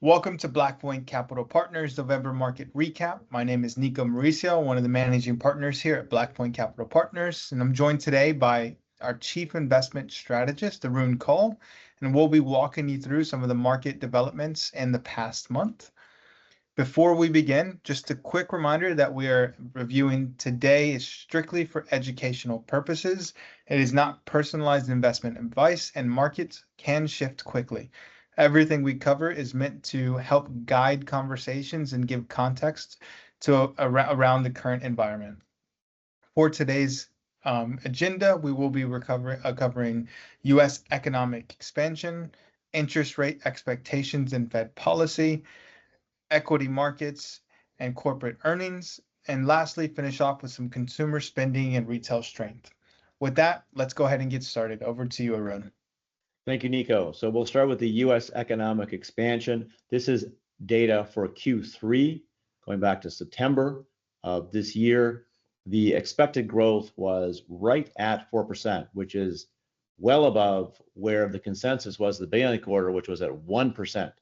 Welcome to BlackPoint Capital Partners November Market Recap. My name is Mauricio, one of the managing partners here at BlackPoint Capital Partners, and I'm joined today by our Chief Investment Strategist, Arun Kaul, and we'll be walking you through some of the market developments in the past month. Before we begin, just a quick reminder that we are reviewing today is strictly for educational purposes. It is not personalized investment advice, and markets can shift quickly. Everything we cover is meant to help guide conversations and give context to around the current environment. For today's agenda, we will be covering U.S. economic expansion, interest rate expectations and Fed policy, equity markets, and corporate earnings, and lastly, finish off with some consumer spending and retail strength. With that, let's go ahead and get started. Over to you, Arun. Thank you, Nico. So we'll start with the U.S. economic expansion. This is data for Q3, going back to September of this year. The expected growth was right at 4%, which is well above where the consensus was at the beginning of the quarter, which was at 1%.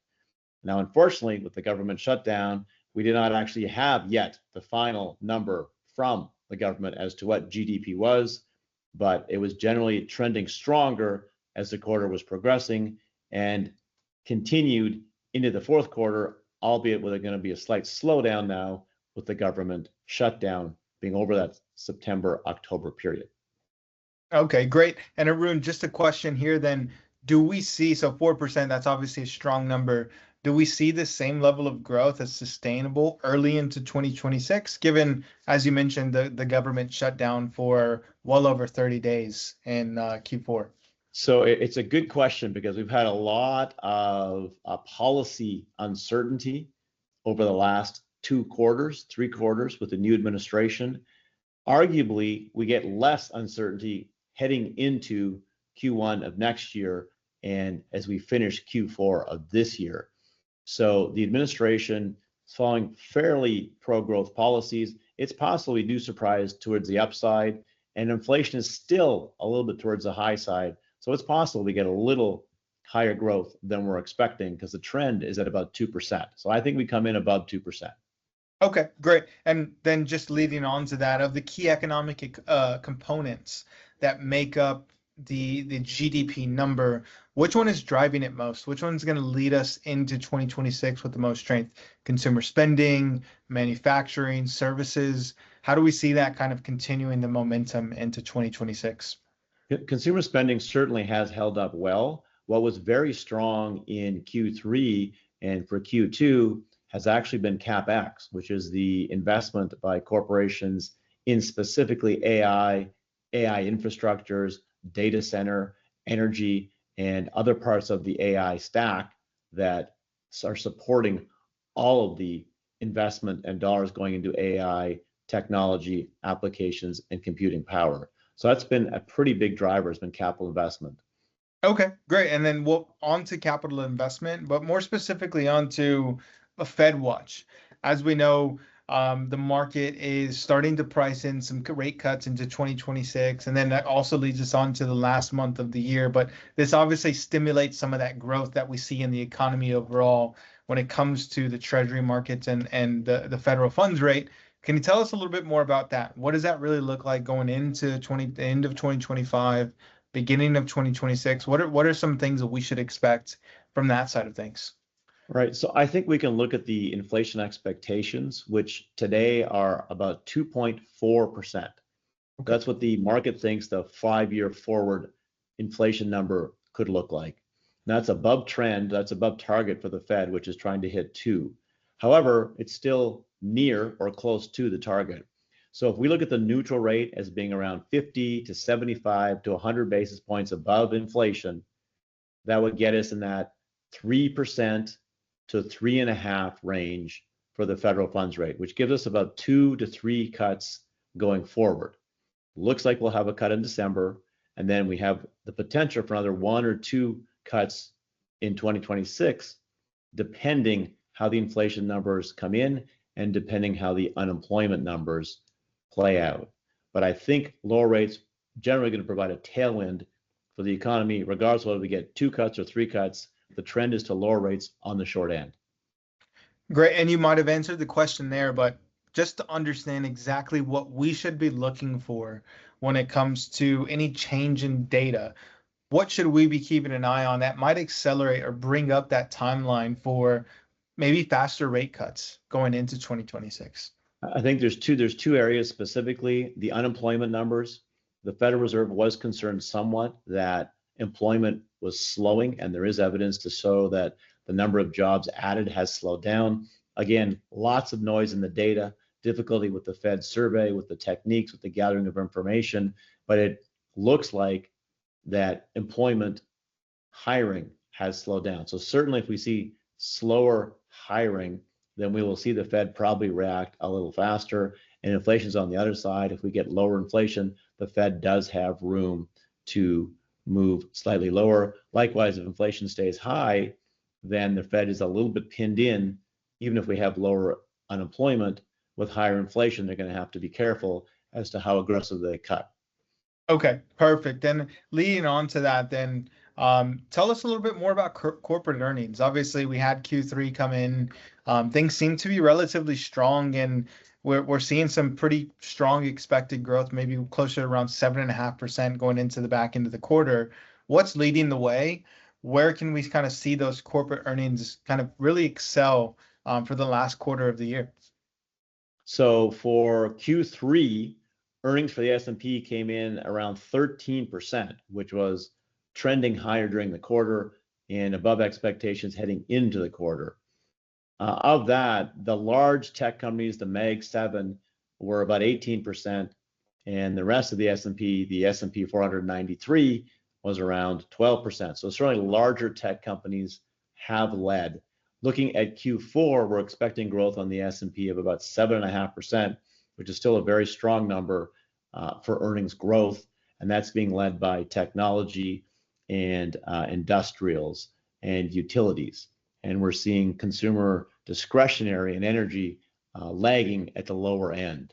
Now, unfortunately, with the government shutdown, we did not actually have yet the final number from the government as to what GDP was, but it was generally trending stronger as the quarter was progressing and continued into the fourth quarter, albeit with going to be a slight slowdown now with the government shutdown being over that September-October period. Okay, great. And Arun, just a question here then, do we see, so 4%, that's obviously a strong number. Do we see the same level of growth as sustainable early into 2026, given, as you mentioned, the government shutdown for well over 30 days in Q4? So it's a good question because we've had a lot of policy uncertainty over the last 3 quarters with the new administration. Arguably, we get less uncertainty heading into Q1 of next year and as we finish Q4 of this year. So the administration is following fairly pro-growth policies. It's possible we do surprise towards the upside, and inflation is still a little bit towards the high side. So it's possible we get a little higher growth than we're expecting because the trend is at about 2%. So I think we come in above 2%. Okay, great. And then just leading on to that, of the key economic components that make up the GDP number, which one is driving it most? Which one's going to lead us into 2026 with the most strength? Consumer spending, manufacturing, services? How do we see that kind of continuing the momentum into 2026? Consumer spending certainly has held up well. What was very strong in Q3 and for Q2 has actually been CapEx, which is the investment by corporations in specifically AI infrastructures, data center, energy, and other parts of the AI stack that are supporting all of the investment and dollars going into AI technology applications and computing power. So that's been a pretty big driver, has been capital investment. Okay, great. And then we'll on to capital investment, but more specifically onto a Fed watch. As we know, the market is starting to price in some rate cuts into 2026, and then that also leads us on to the last month of the year. But this obviously stimulates some of that growth that we see in the economy overall when it comes to the treasury markets and the federal funds rate. Can you tell us a little bit more about that? What does that really look like going into the end of 2025, beginning of 2026? What are some things that we should expect from that side of things? Right. So I think we can look at the inflation expectations, which today are about 2.4%. Okay. That's what the market thinks the 5-year forward inflation number could look like. And that's above trend, that's above target for the Fed, which is trying to hit 2. However, it's still near or close to the target. So if we look at the neutral rate as being around 50 to 75 to 100 basis points above inflation, that would get us in that 3% to 3.5% range for the federal funds rate, which gives us about 2 to 3 cuts going forward. Looks like we'll have a cut in December, and then we have the potential for another 1 or 2 cuts in 2026, depending how the inflation numbers come in and depending how the unemployment numbers play out. But I think lower rates generally going to provide a tailwind for the economy, regardless of whether we get 2 cuts or 3 cuts. The trend is to lower rates on the short end. Great. And you might have answered the question there, but just to understand exactly what we should be looking for when it comes to any change in data, what should we be keeping an eye on that might accelerate or bring up that timeline for maybe faster rate cuts going into 2026? I think there's two areas specifically. The unemployment numbers. The Federal Reserve was concerned somewhat that employment was slowing, and there is evidence to show that the number of jobs added has slowed down. Again, lots of noise in the data, difficulty with the Fed survey, with the techniques, with the gathering of information, but it looks like that employment hiring has slowed down. So certainly if we see slower hiring, then we will see the Fed probably react a little faster. And inflation's on the other side. If we get lower inflation, the Fed does have room to move slightly lower. Likewise, if inflation stays high, then the Fed is a little bit pinned in. Even if we have lower unemployment, with higher inflation, they're going to have to be careful as to how aggressive they cut. Okay, perfect. And leading on to that, then tell us a little bit more about corporate earnings. Obviously, we had Q3 come in. Things seem to be relatively strong, and we're seeing some pretty strong expected growth, maybe closer to around 7.5% going into the back end of the quarter. What's leading the way? Where can we kind of see those corporate earnings kind of really excel for the last quarter of the year? So for Q3, earnings for the S&P came in around 13%, which was trending higher during the quarter and above expectations heading into the quarter. Of that, the large tech companies, the Mag 7, were about 18%, and the rest of the S&P 493, was around 12%. So certainly larger tech companies have led. Looking at Q4, we're expecting growth on the S&P of about 7.5%, which is still a very strong number for earnings growth, and that's being led by technology and industrials and utilities. And we're seeing consumer discretionary and energy lagging at the lower end.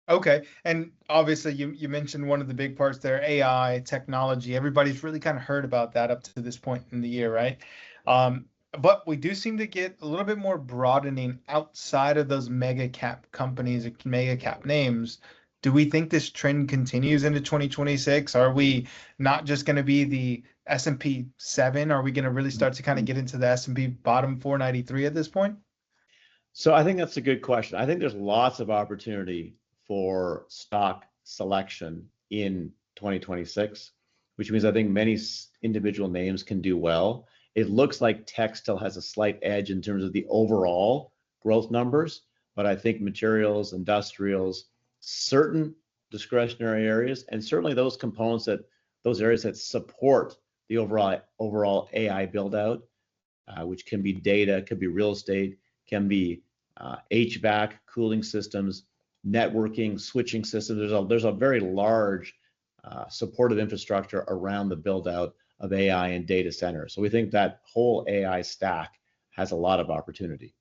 Okay. And obviously you mentioned one of the big parts there, AI, technology. Everybody's really kind of heard about that up to this point in the year, right? Um, but we do seem to get a little bit more broadening outside of those mega cap companies, or mega cap names. Do we think this trend continues into 2026? Are we not just going to be the S&P 7? Are we going to really start to kind of get into the S&P bottom 493 at this point? So I think that's a good question. I think there's lots of opportunity for stock selection in 2026, which means I think many individual names can do well. It looks like tech still has a slight edge in terms of the overall growth numbers, but I think materials, industrials, certain discretionary areas, and certainly those areas that support the overall AI build out, which can be data, could be real estate, can be HVAC, cooling systems, networking, switching systems. There's a very large supportive infrastructure around the build out of AI and data centers. So we think that whole AI stack has a lot of opportunity.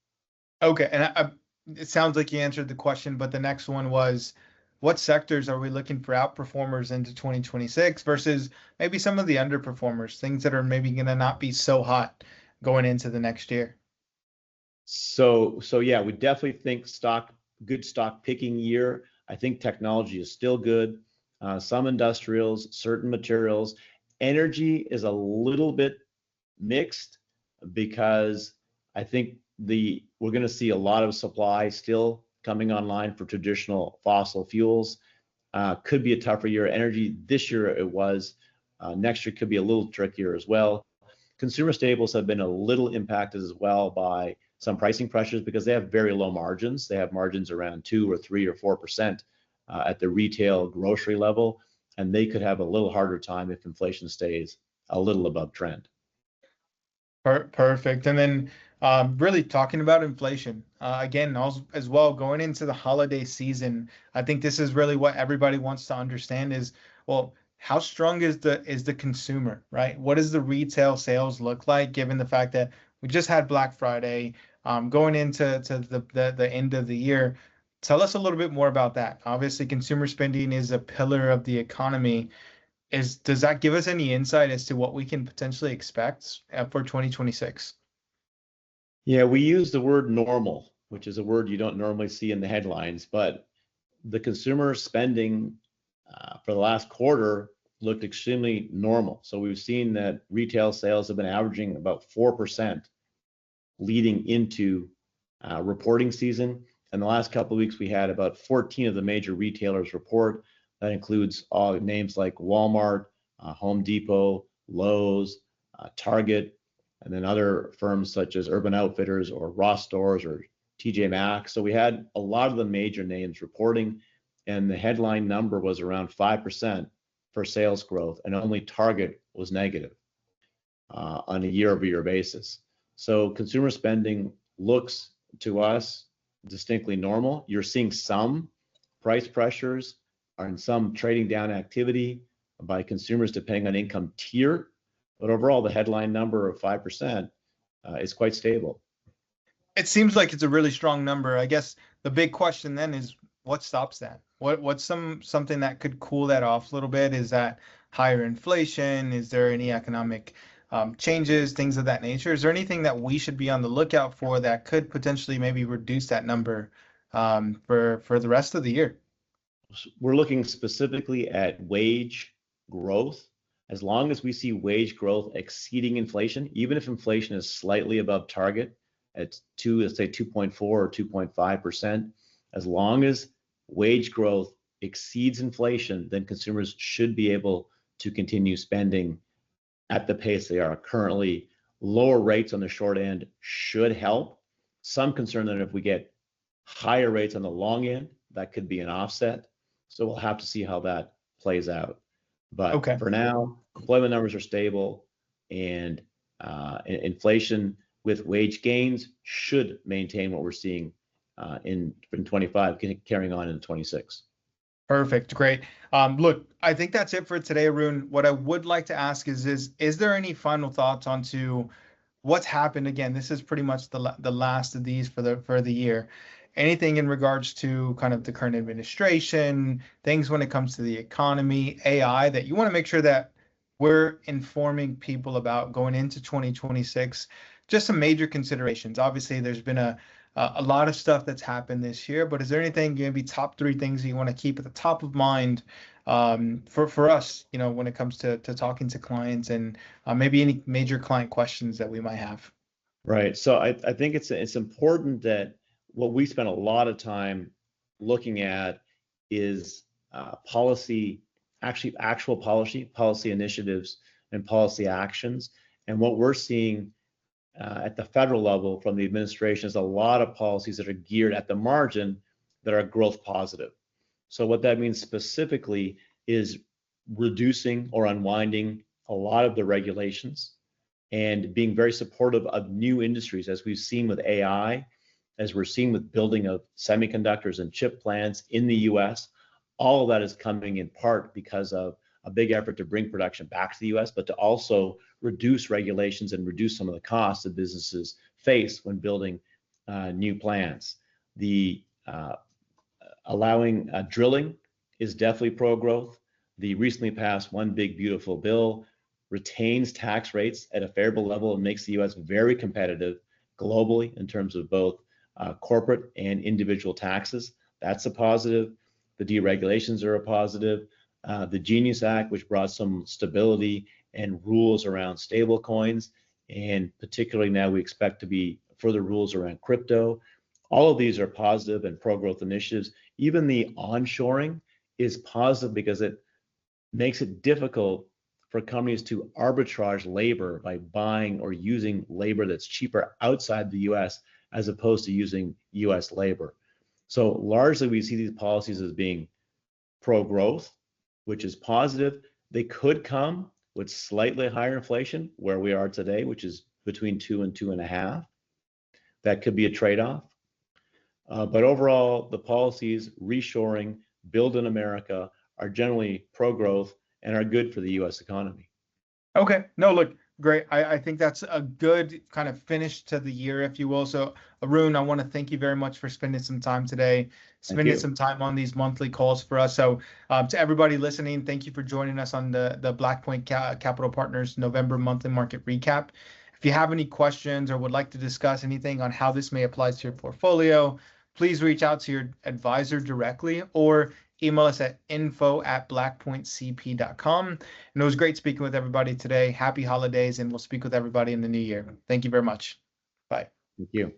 Okay, and it sounds like you answered the question, but the next one was, what sectors are we looking for outperformers into 2026 versus maybe some of the underperformers, things that are maybe going to not be so hot going into the next year? So yeah, we definitely think good stock picking year. I think technology is still good. Some industrials, certain materials. Energy is a little bit mixed because I think we're going to see a lot of supply still coming online for traditional fossil fuels. Could be a tougher year. Energy this year it was. Next year could be a little trickier as well. Consumer staples have been a little impacted as well by some pricing pressures because they have very low margins. They have margins around 2 or 3 or 4% at the retail grocery level, and they could have a little harder time if inflation stays a little above trend. Perfect. And then really talking about inflation again, also, as well, going into the holiday season, I think this is really what everybody wants to understand is, well, how strong is the consumer, right? What does the retail sales look like, given the fact that we just had Black Friday, going into the end of the year? Tell us a little bit more about that. Obviously, consumer spending is a pillar of the economy. Does that give us any insight as to what we can potentially expect for 2026? Yeah, we use the word normal, which is a word you don't normally see in the headlines, but the consumer spending for the last quarter looked extremely normal. So we've seen that retail sales have been averaging about 4% leading into reporting season. In the last couple of weeks, we had about 14 of the major retailers report. That includes all names like Walmart, Home Depot, Lowe's, Target, and then other firms such as Urban Outfitters or Ross Stores or TJ Maxx. So we had a lot of the major names reporting, and the headline number was around 5% for sales growth, and only Target was negative on a year-over-year basis. So consumer spending looks to us distinctly normal. You're seeing some price pressures and some trading down activity by consumers depending on income tier, but overall the headline number of 5% is quite stable. It seems like it's a really strong number. I guess the big question then is what stops that? What's something that could cool that off a little bit? Is that higher inflation? Is there any economic changes, things of that nature? Is there anything that we should be on the lookout for that could potentially maybe reduce that number for the rest of the year? We're looking specifically at wage growth. As long as we see wage growth exceeding inflation, even if inflation is slightly above target at let's say 2.4 or 2.5%, as long as wage growth exceeds inflation, then consumers should be able to continue spending at the pace they are currently. Lower rates on the short end should help. Some concern that if we get higher rates on the long end, that could be an offset. So we'll have to see how that plays out. But for now, employment numbers are stable, and inflation with wage gains should maintain what we're seeing in 25, carrying on into 26. Perfect. Great. Look, I think that's it for today, Arun. What I would like to ask is there any final thoughts onto what's happened? Again, this is pretty much the last of these for the year. Anything in regards to kind of the current administration, things when it comes to the economy, AI, that you want to make sure that we're informing people about going into 2026? Just some major considerations. Obviously, there's been a lot of stuff that's happened this year, but is there anything, maybe top 3 things that you want to keep at the top of mind for us, when it comes to talking to clients, and maybe any major client questions that we might have? Right. So I think it's important that what we spend a lot of time looking at is policy, actually actual policy initiatives and policy actions. And what we're seeing at the federal level from the administration is a lot of policies that are geared at the margin that are growth positive. So what that means specifically is reducing or unwinding a lot of the regulations and being very supportive of new industries, as we've seen with AI, as we're seeing with building of semiconductors and chip plants in the US. All of that is coming in part because of a big effort to bring production back to the US, but to also reduce regulations and reduce some of the costs that businesses face when building new plants. The allowing drilling is definitely pro-growth. The recently passed One Big Beautiful Bill retains tax rates at a favorable level and makes the US very competitive globally in terms of both corporate and individual taxes. That's a positive. The deregulations are a positive. The Genius Act, which brought some stability and rules around stable coins, and particularly now we expect to be further rules around crypto. All of these are positive and pro-growth initiatives. Even the onshoring is positive because it makes it difficult for companies to arbitrage labor by buying or using labor that's cheaper outside the US as opposed to using US labor. So largely we see these policies as being pro-growth, which is positive. They could come with slightly higher inflation where we are today, which is between 2 and 2.5. That could be a trade-off. But overall, the policies, reshoring, build in America, are generally pro-growth and are good for the US economy. Okay. No, look, great. I think that's a good kind of finish to the year, if you will. So, Arun, I want to thank you very much for spending some time today, spending some time on these monthly calls for us. So, to everybody listening, thank you for joining us on the BlackPoint Capital Partners November monthly market recap. If If you have any questions or would like to discuss anything on how this may apply to your portfolio, please reach out to your advisor directly or email us at info@blackpointcp.com. And it was great speaking with everybody today. Happy holidays, and we'll speak with everybody in the new year. Thank you very much. Bye. Thank you.